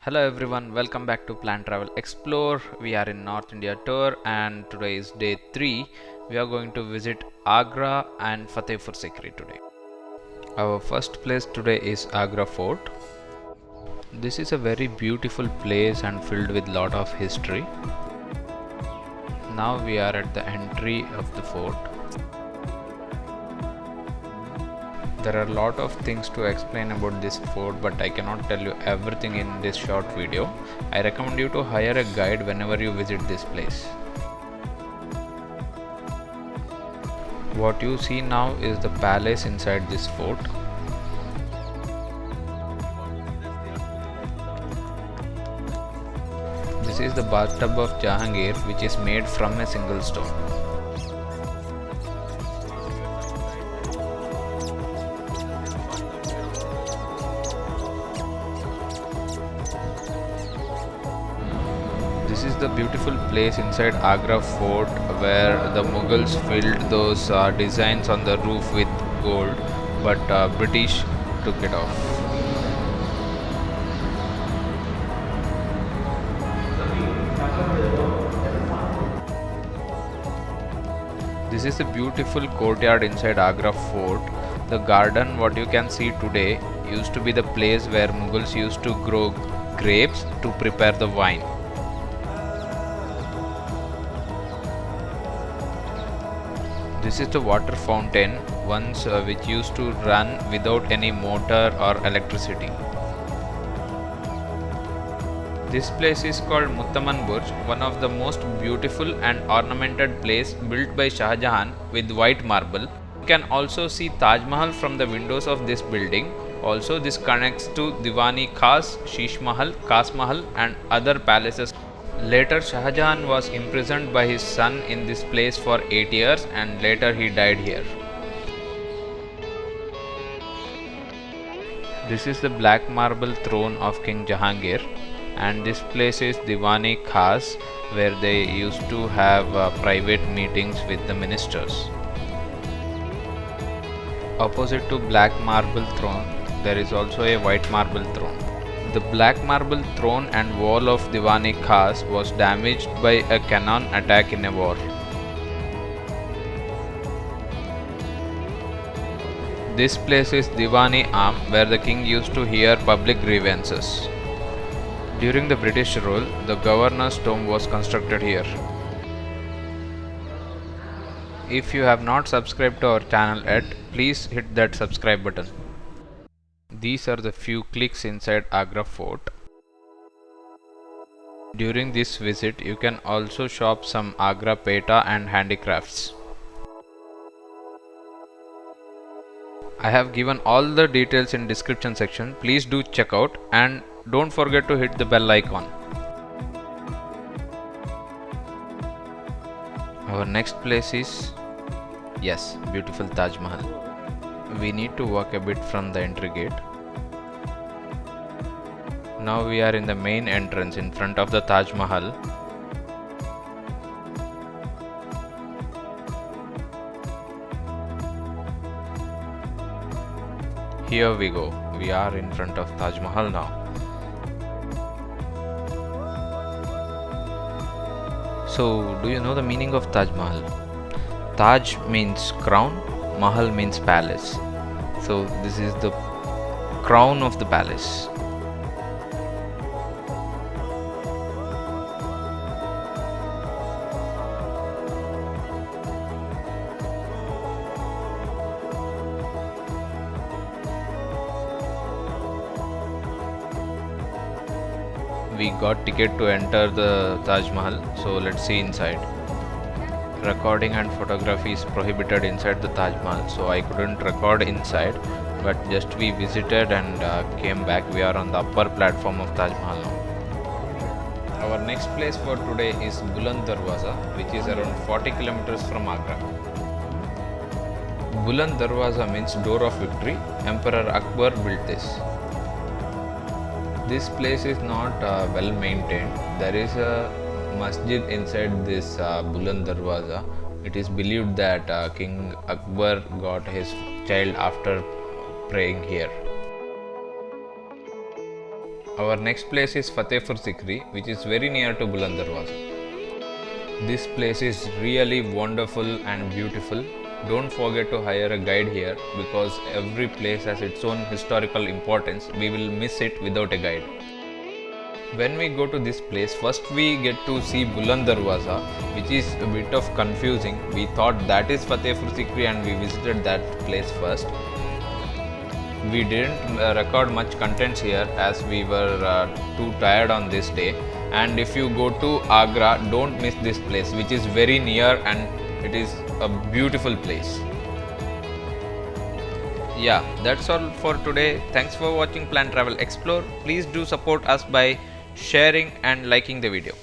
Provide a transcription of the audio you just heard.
Hello everyone, welcome back to Plan Travel Explore. We are in North India tour and today is day 3. We are going to visit Agra and Fatehpur Sikri today. Our first place today is Agra Fort. This is a very beautiful place and filled with lot of history. Now we are at the entry of the fort. There are a lot of things to explain about this fort, but I cannot tell you everything in this short video. I recommend you to hire a guide whenever you visit this place. What you see now is the palace inside this fort. This is the bathtub of Jahangir, which is made from a single stone. This is the beautiful place inside Agra Fort where the Mughals filled those designs on the roof with gold, but British took it off. This is the beautiful courtyard inside Agra Fort. The garden what you can see today used to be the place where Mughals used to grow grapes to prepare the wine. This is the water fountain once which used to run without any motor or electricity. This place is called Muttaman Burj, one of the most beautiful and ornamented place built by Shah Jahan with white marble. You can also see Taj Mahal from the windows of this building. Also this connects to Diwani Khas, Sheesh Mahal, Kas Mahal and other palaces. Later Shah Jahan was imprisoned by his son in this place for 8 years and later he died here. This is the black marble throne of King Jahangir, and this place is Diwani Khas where they used to have private meetings with the ministers. Opposite to black marble throne there is also a white marble throne. The black marble throne and wall of Diwani Khas was damaged by a cannon attack in a war. This place is Diwani Arm where the king used to hear public grievances. During the British rule, the governor's tomb was constructed here. If you have not subscribed to our channel yet, please hit that subscribe button. These are the few clicks inside Agra Fort. During this visit, you can also shop some Agra Peta and handicrafts. I have given all the details in description section. Please do check out and don't forget to hit the bell icon. Our next place is, yes, beautiful Taj Mahal. We need to walk a bit from the entry gate. Now we are in the main entrance in front of the Taj Mahal. Here we go. We are in front of Taj Mahal now. So, do you know the meaning of Taj Mahal? Taj means crown, Mahal means palace. So, this is the crown of the palace. We got ticket to enter the Taj Mahal, so let's see inside. Recording and photography is prohibited inside the Taj Mahal, so I couldn't record inside, but just we visited and came back. We are on the upper platform of Taj Mahal now. Our next place for today is Buland Darwaza, which is around 40 kilometers from Agra. Buland Darwaza means door of victory. Emperor Akbar built this. This place is not well maintained. There is a masjid inside this Buland Darwaza. It is believed that King Akbar got his child after praying here. Our next place is Fatehpur Sikri, which is very near to Buland Darwaza. This place is really wonderful and beautiful. Don't forget to hire a guide here because every place has its own historical importance. We will miss it without a guide. When we go to this place, first we get to see Buland Darwaza, which is a bit of confusing. We thought that is Fatehpur Sikri and we visited that place first. We didn't record much contents here as we were too tired on this day. And if you go to Agra, don't miss this place, which is very near and it is a beautiful place. Yeah, that's all for today. Thanks for watching Plan Travel Explore. Please do support us by sharing and liking the video.